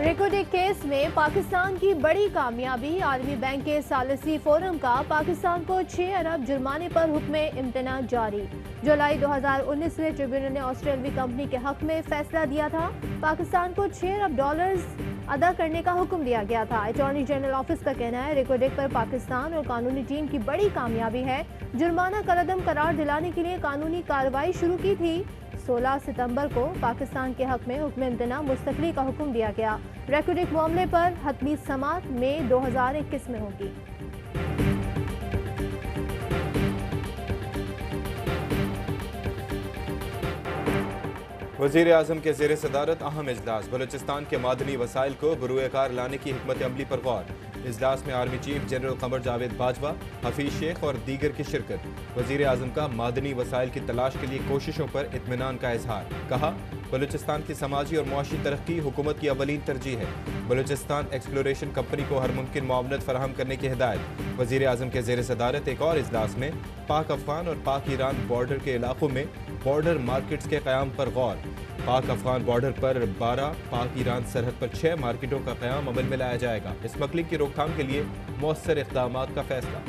Reko Diq case में पाकिस्तान की बड़ी कामयाबी। आलमी बैंक के सालिसी फोरम का पाकिस्तान को 6 अरब जुर्माने पर हुक्म इम्तना जारी। जुलाई 2019 में ट्रिब्यूनल ने ऑस्ट्रेलवी कंपनी के हक में फैसला दिया था। पाकिस्तान को 6 अरब डॉलर्स अदा करने का हुक्म दिया गया था। अटॉर्नी जनरल ऑफिस का कहना है रेकोडेक पर पाकिस्तान और कानूनी टीम की बड़ी कामयाबी है। जुर्माना कलअदम करार दिलाने के लिए कानूनी कार्रवाई शुरू की थी। 16 सितंबर को पाकिस्तान के हक में हुक्म इम्तना मुस्तकली का हुक्म दिया गया। रेकोडेक मामले पर हतमी समाअत में 2021 में होगी। वज़ीर आज़म के ज़ेर सदारत अहम इजलास। बलूचिस्तान के मादनी वसाइल को बरूए कार लाने की हिकमत अमली पर गौर। इजलास में army chief general Qamar Javed Bajwa, Hafeez Sheikh और दीगर की शिरकत। वज़ीर आज़म का मादनी वसाइल की तलाश के लिए कोशिशों पर इत्मीनान का इजहार। कहा, बलूचिस्तान की समाजी और मुआशी तरक्की हुकूमत की अवलीन तरजीह है। बलूचिस्तान एक्सप्लोरेशन कंपनी को हर मुमकिन मुआवनत फराहम करने की हिदायत। वज़ीर आज़म के ज़ेर सदारत एक और इजलास में पाक अफगान और पाक ईरान बॉर्डर के इलाकों में बॉर्डर मार्केट्स के क़याम पर गौर। पाक अफगान बॉर्डर पर 12, पाक ईरान सरहद पर 6 मार्केटों का क़याम अमल में लाया जाएगा। स्मगलिंग की रोकथाम के लिए मौसर इक़दामात का फैसला।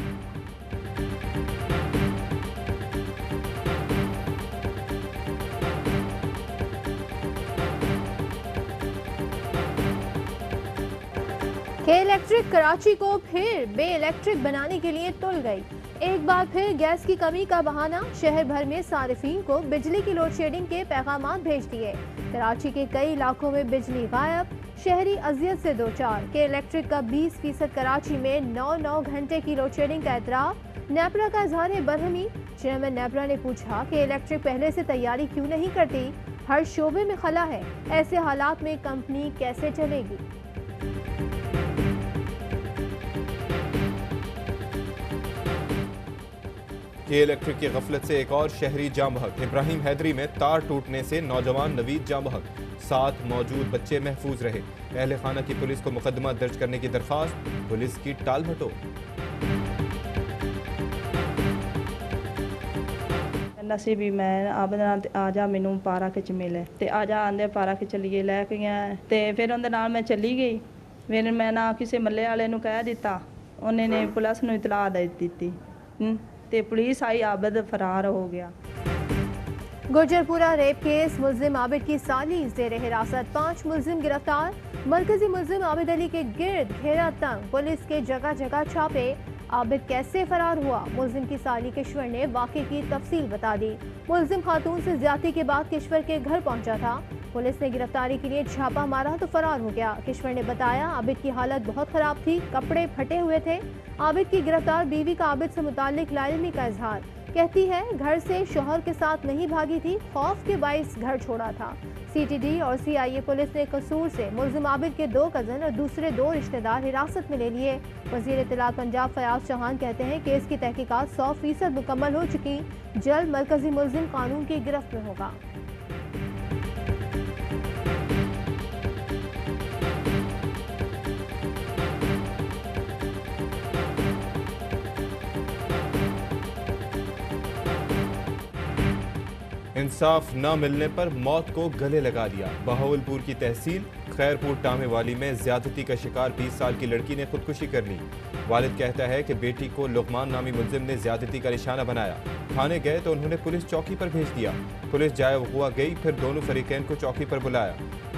के इलेक्ट्रिक कराची को फिर बे इलेक्ट्रिक बनाने के लिए तुल गई। एक बार फिर गैस की कमी का बहाना। शहर भर में सारिफीन को बिजली की लोड शेडिंग के पैगामात भेज दिए। कराची के कई इलाकों में बिजली गायब, शहरी अजियत से दो चार। के इलेक्ट्रिक का 20% कराची में 9 घंटे की लोड शेडिंग का एतराफ। नेपरा का इजहार बरहमी। चेयरमैन नेपरा ने पूछा कि इलेक्ट्रिक पहले से तैयारी क्यों नहीं करती। हर शोबे में खला है, ऐसे हालात में कंपनी कैसे चलेगी। के इलेक्ट्रिक की गफलत से एक और शहरी जाँ बहक। इब्राहिम हैदरी में तार टूटने से नौजवान नवीद जाँ बहक। 7 मौजूद बच्चे महफूज रहे। अहले खाना की पुलिस को मुकदमा दर्ज करने की दरख्वास्त। पुलिस की टाल भटोल। नसीबी मैं आबदा आजा मैनू पारा खिच मिले ते आजा आंदे पारा खिच लिए लैके गया ते फिर उनदे नाल मैं चली गई। फिर मैं ना किसी मल्ले वाले नू कह दिता, उन्होंने पुलिस नू इतला दे दी ते पुलिस आई, आबिद फरार हो गया। गुजरपुरा रेप केस, मुल्जिम आबिद की साली ज़ेर हिरासत। 5 मुल्जिम गिरफ्तार। मरकजी मुल्जिम आबिद अली के गिर्द घेरा तंग। पुलिस के जगह जगह छापे। आबिद कैसे फरार हुआ, मुल्जिम की साली किश्वर ने वाक़े की तफसील बता दी। मुल्जिम खातून से ज्यादती के बाद किश्वर के घर पहुंचा था। पुलिस ने गिरफ्तारी के लिए छापा मारा तो फरार हो गया। किश्वर ने बताया, आबिद की हालत बहुत खराब थी, कपड़े फटे हुए थे। आबिद की गिरफ्तार बीवी का आबिद से मुताल्लिक लाइलमी का इजहार। कहती है, घर से शोहर के साथ नहीं भागी थी, खौफ के बाइस घर छोड़ा था। CTD और CIA पुलिस ने कसूर से मुल्जिम आबिद के 2 कज़न और दूसरे 2 रिश्तेदार हिरासत में ले लिए। वज़ीर इत्तलात पंजाब फयाज चौहान कहते हैं, केस की तहकीकात 100% मुकम्मल हो चुकी। जल्द मरकजी मुल्जिम कानून की गिरफ्त में होगा। इंसाफ न मिलने पर मौत को गले लगा लिया। बहावलपुर की तहसील खैरपुर टामे वाली में ज्यादती का शिकार 20 साल की लड़की ने खुदकुशी कर ली। वालिद कहता है कि बेटी को लुकमान नामी मुल्जिम ने ज्यादती का निशाना बनाया। थाने गए तो उन्होंने पुलिस चौकी पर भेज दिया। पुलिस जाए वक़ुआ गई, फिर दोनों फरीकैन को चौकी पर बुलाया।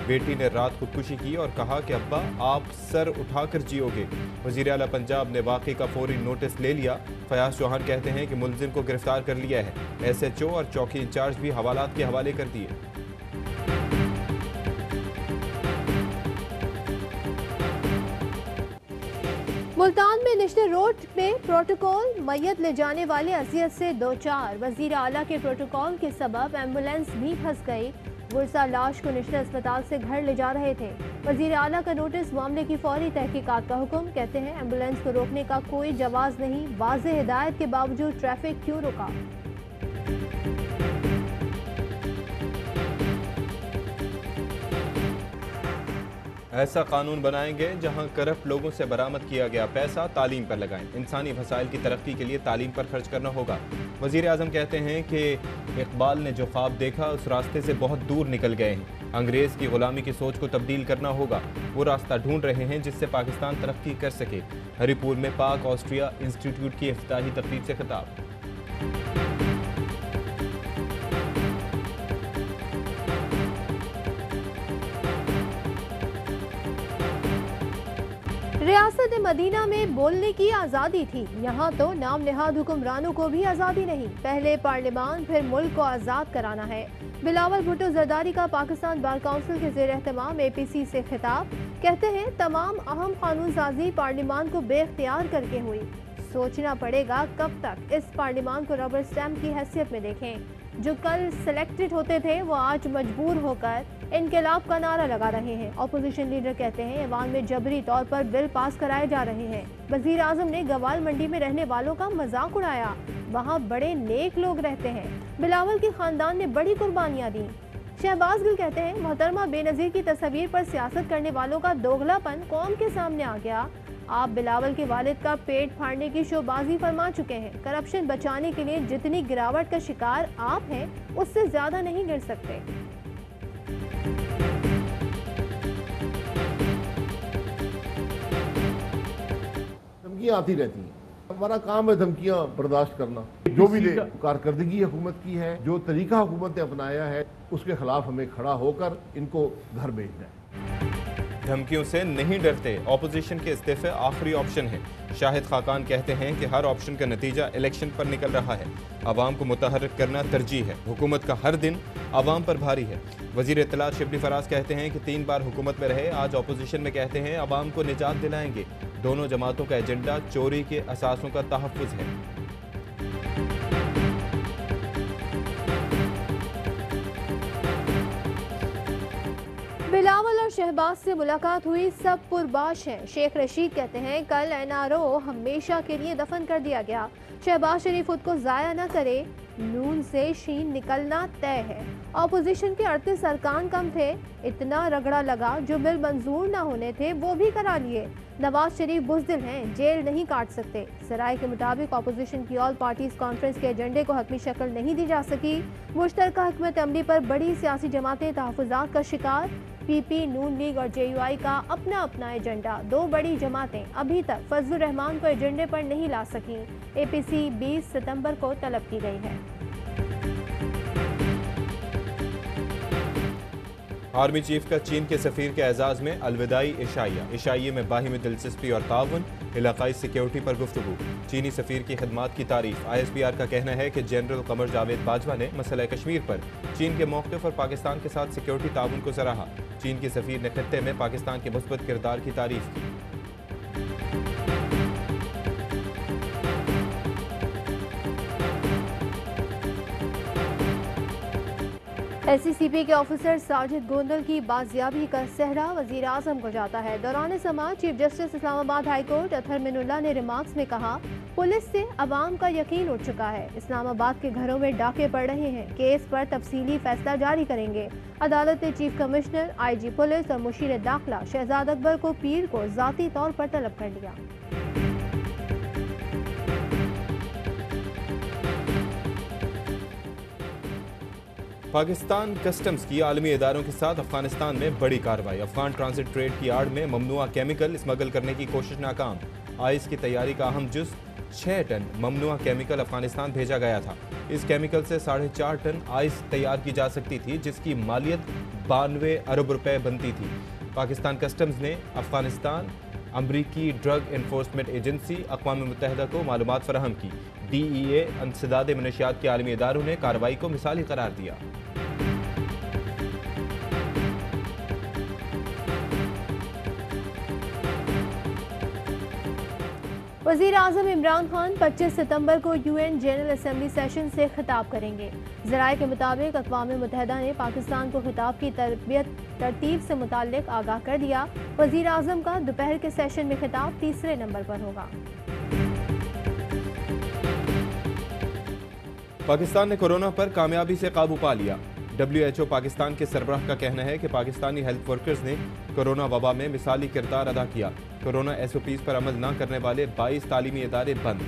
बेटी ने रात खुदकुशी की और कहा कि अब्बा आप सर उठाकर जियोगे। वज़ीर आला पंजाब ने वाक़े का फौरी नोटिस ले लिया। फयाज चौहान कहते हैं कि मुल्जिम को गिरफ्तार कर लिया है। SHO और चौकी इंचार्ज भी हवालात के हवाले कर दिए। मुल्तान में नेशनल रोड पे प्रोटोकॉल, मैयत ले जाने वाले अजियत से दो चार। वजीर आला के प्रोटोकॉल के सबब एम्बुलेंस भी फंस गई। गुरसा लाश को नेशनल अस्पताल से घर ले जा रहे थे। वजीर आला का नोटिस, मामले की फौरी तहकीकात का हुक्म। कहते हैं, एम्बुलेंस को रोकने का कोई जवाज नहीं, वाज़ेह हिदायत के बावजूद ट्रैफिक क्यों रुका। ऐसा कानून बनाएंगे जहां करप्ट लोगों से बरामद किया गया पैसा तालीम पर लगाएं। इंसानी वसाइल की तरक्की के लिए तालीम पर खर्च करना होगा। वजीर आजम कहते हैं कि इकबाल ने जो ख्वाब देखा उस रास्ते से बहुत दूर निकल गए हैं। अंग्रेज़ की गुलामी की सोच को तब्दील करना होगा। वो रास्ता ढूंढ रहे हैं जिससे पाकिस्तान तरक्की कर सके। हरिपुर में पाक ऑस्ट्रिया इंस्टीट्यूट की इफ्तिताही तकरीब से खिताब। रियासत मदीना में बोलने की आज़ादी थी, यहाँ तो नाम निहाद हुक्मरानों को भी आज़ादी नहीं। पहले पार्लियामान फिर मुल्क को आज़ाद कराना है। बिलावल भुट्टो जरदारी का पाकिस्तान बार काउंसिल के ज़ेर एहतमाम APC से खिताब। कहते हैं तमाम अहम कानून साजी पार्लियामान को बेख्तियार करके हुई। सोचना पड़ेगा कब तक इस पार्लियामान को रबर स्टैम्प की हैसियत में देखें। जो कल सिलेक्टेड होते थे वो आज मजबूर होकर इनकलाब का नारा लगा रहे हैं। अपोजिशन लीडर कहते हैं ऐवान में जबरी तौर पर बिल पास कराए जा रहे हैं। वजीर आजम ने गवाल मंडी में रहने वालों का मजाक उड़ाया, वहाँ बड़े नेक लोग रहते हैं। बिलावल के खानदान ने बड़ी कुर्बानियाँ दी। शहबाज गिल कहते हैं मोहतरमा बेनज़ीर की तस्वीर पर सियासत करने वालों का दोगलापन कौम के सामने आ गया। आप बिलावल के वालिद का पेट फाड़ने की शोबाजी फरमा चुके हैं। करप्शन बचाने के लिए जितनी गिरावट का शिकार आप हैं उससे ज्यादा नहीं गिर सकते। धमकियाँ आती रहती हैं, हमारा काम है धमकियाँ बर्दाश्त करना। जो भी कारकर्दगी हुकूमत की है, जो तरीका हुकूमत ने अपनाया है, उसके खिलाफ हमें खड़ा होकर इनको घर भेजना है। धमकियों से नहीं डरते, ऑपोजिशन के इस्तीफे आखिरी ऑप्शन है। शाहिद खाकान कहते हैं कि हर ऑप्शन का नतीजा इलेक्शन पर निकल रहा है। आवाम को मुतहर्रिक करना तरजीह है। हुकूमत का हर दिन आवाम पर भारी है। वजीर इत्तलात शिबली फराज कहते हैं कि 3 बार हुकूमत में रहे, आज ऑपोजिशन में कहते हैं आवाम को निजात दिलाएंगे। दोनों जमातों का एजेंडा चोरी के असासों का तहफ़्फ़ुज़ है। बिलावल और शहबाज से मुलाकात हुई, सब पुरबाश हैं। शेख रशीद कहते हैं कल NRO हमेशा के लिए दफन कर दिया गया। शहबाज शरीफ खुद को ज़ाया न करे, नून से शीन निकलना तय है। ऑपोजिशन के 38 अरकान कम थे, इतना रगड़ा लगा, जो बिल मंजूर ना होने थे वो भी करा लिए। नवाज शरीफ बुज़दिल हैं, जेल नहीं काट सकते। सराय के मुताबिक ऑपोजिशन की ऑल पार्टीज कॉन्फ्रेंस के एजेंडे को हतमी शक्ल नहीं दी जा सकी। मुश्तरका हिकमत अमली पर बड़ी सियासी जमातें तहफ़्फ़ुज़ात का शिकार। PP, नून लीग और JUI का अपना अपना एजेंडा। 2 बड़ी जमातें अभी तक फजलुर रहमान को एजेंडे पर नहीं ला सकी। APC 20 सितंबर को तलब की गई है। आर्मी चीफ का चीन के सफीर के एजाज में अलविदाई इशाइया। इशाइये में बाहिमी दिलचस्पी और ताउन, इलाकाई सिक्योरिटी पर गुफ्तगू। चीनी सफीर की खदमात की तारीफ। ISPR का कहना है कि जनरल कमर जावेद बाजवा ने मसला कश्मीर पर चीन के मौक़िफ़ और पाकिस्तान के साथ सिक्योरिटी ताउन को सराहा। चीन के सफीर ने खित्ते में पाकिस्तान के मुस्बत किरदार की तारीफ की। SCCP के ऑफिसर साजिद गोंदल की बाजियाबी का सहरा वजीर आजम को जाता है। दौरान समाज chief justice Islamabad high court Athar Minallah ने रिमार्क्स में कहा, पुलिस से अवाम का यकीन उठ चुका है। इस्लामाबाद के घरों में डाके पड़ रहे हैं। केस पर तफसीली फैसला जारी करेंगे। अदालत ने चीफ कमिश्नर, IG पुलिस और मुशीर दाखिला शहजाद अकबर को पीर को जाती तौर पर तलब कर लिया। पाकिस्तान कस्टम्स की आलमी इदारों के साथ अफगानिस्तान में बड़ी कार्रवाई। अफगान ट्रांजिट ट्रेड की आड़ में ममनुआ केमिकल स्मगल करने की कोशिश नाकाम। आइस की तैयारी का अहम जुज़ 6 टन ममनुआ केमिकल अफगानिस्तान भेजा गया था। इस केमिकल से 4.5 टन आइस तैयार की जा सकती थी, जिसकी मालियत 92 अरब रुपए बनती थी। पाकिस्तान कस्टम्स ने अफगानिस्तान अमरीकी ड्रग इन्फोर्समेंट एजेंसी अक़वाम मुत्तहिदा को मालूमात फराहम की। DEA इंसदाद मनशियात के आलमी इदारों ने कार्रवाई को मिसाली करार दिया। वज़ीर आज़म इमरान खान 25 सितंबर को UN जनरल असेंबली सेशन से खिताब करेंगे। ज़राए के मुताबिक अक़वाम मुत्तहिदा ने पाकिस्तान को खिताब की तरतीब से मुताल्लिक आगाह कर दिया। वज़ीर आज़म का दोपहर के सेशन में खिताब 3रे नंबर पर होगा। पाकिस्तान ने कोरोना पर कामयाबी से काबू पा लिया। WHO पाकिस्तान के सरबराह का कहना है कि पाकिस्तानी हेल्थ वर्कर्स ने कोरोना वबा में मिसाली किरदार अदा किया। कोरोना SOPs पर अमल न करने वाले 22 तालीमी इदारे बंद।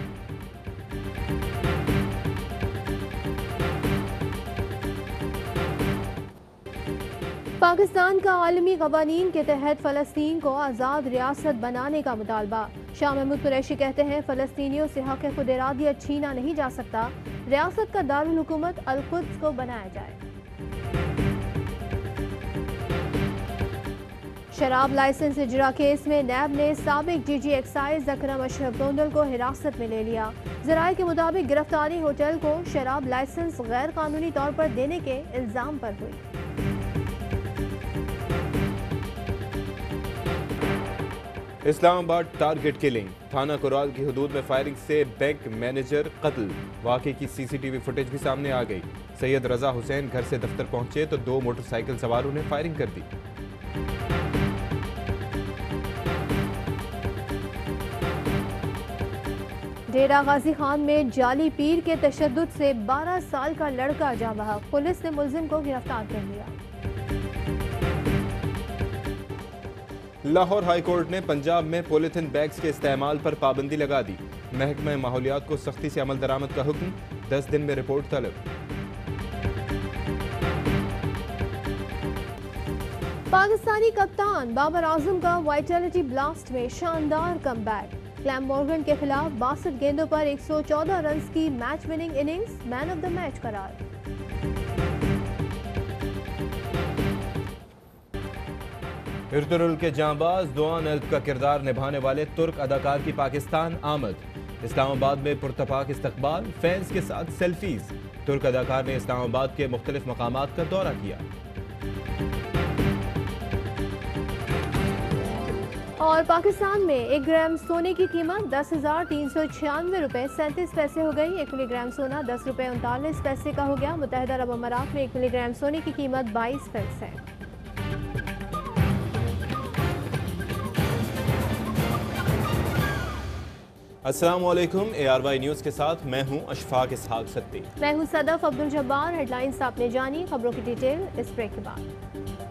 पाकिस्तान का आलमी कवानीन के तहत फ़लस्तीन को आज़ाद रियासत बनाने का मुतालबा। शाह महमूद कुरैशी कहते हैं फ़लस्तीनियों से हक़ खुद इरादियत छीना नहीं जा सकता, रियासत का दारुल हुकूमत अल-कुद्स को बनाया जाए। शराब लाइसेंस इजरा केस में नैब ने साबिक DG एक्साइज अकरम अशरफ गोंदल को हिरासत में ले लिया। ज़राए के मुताबिक गिरफ्तारी होटल को शराब लाइसेंस गैर कानूनी तौर पर देने के इल्ज़ाम पर हुई। इस्लामाबाद टारगेट किलिंग, थाना कुराल की हदूद में फायरिंग से बैंक मैनेजर कत्ल। वाक़े की CCTV फुटेज भी सामने आ गई। सैयद रजा हुसैन घर से दफ्तर पहुंचे तो 2 मोटरसाइकिल सवारों ने फायरिंग कर दी। डेरा गाजी खान में जाली पीर के तशद्दुद से 12 साल का लड़का जाँ बहक। पुलिस ने मुलजिम को गिरफ्तार कर लिया। लाहौर हाई कोर्ट ने पंजाब में पॉलीथिन बैग्स के इस्तेमाल पर पाबंदी लगा दी। महकमा माहौलियात को सख्ती से अमल दरामद का हुक्म, 10 दिन में रिपोर्ट तलब। पाकिस्तानी कप्तान बाबर आजम का वाइटलिटी ब्लास्ट में शानदार कमबैक। क्लैम मॉर्गन के खिलाफ 62 गेंदों पर 114 रन की match winning innings, man of the match करार। इर्तुगरुल के जांबाज दुआन अल्प का किरदार निभाने वाले तुर्क अदाकार की पाकिस्तान आमद। इस्लामाबाद में पुरतपाक इस्तकबाल, फैंस के साथ सेल्फीज। तुर्क अदाकार ने इस्लामाबाद के मुख्तलिफ मकामात का दौरा किया। और पाकिस्तान में 1 ग्राम सोने की कीमत 10,396 रुपए 37 पैसे हो गई। 1 मिलीग्राम सोना 10 रुपए 39 पैसे का हो गया। मुत्तहिदा अरब अमारात में 1 मिलीग्राम सोने की कीमत 22 पेंस है। अस्सलाम वालेकुम, ARY न्यूज़ के साथ मैं हूं अशफाक इसहाक सत्ती। मैं हूं सदफ अब्दुल जब्बार। हेडलाइंस आपने जानी, खबरों की डिटेल इस ब्रेक के बाद।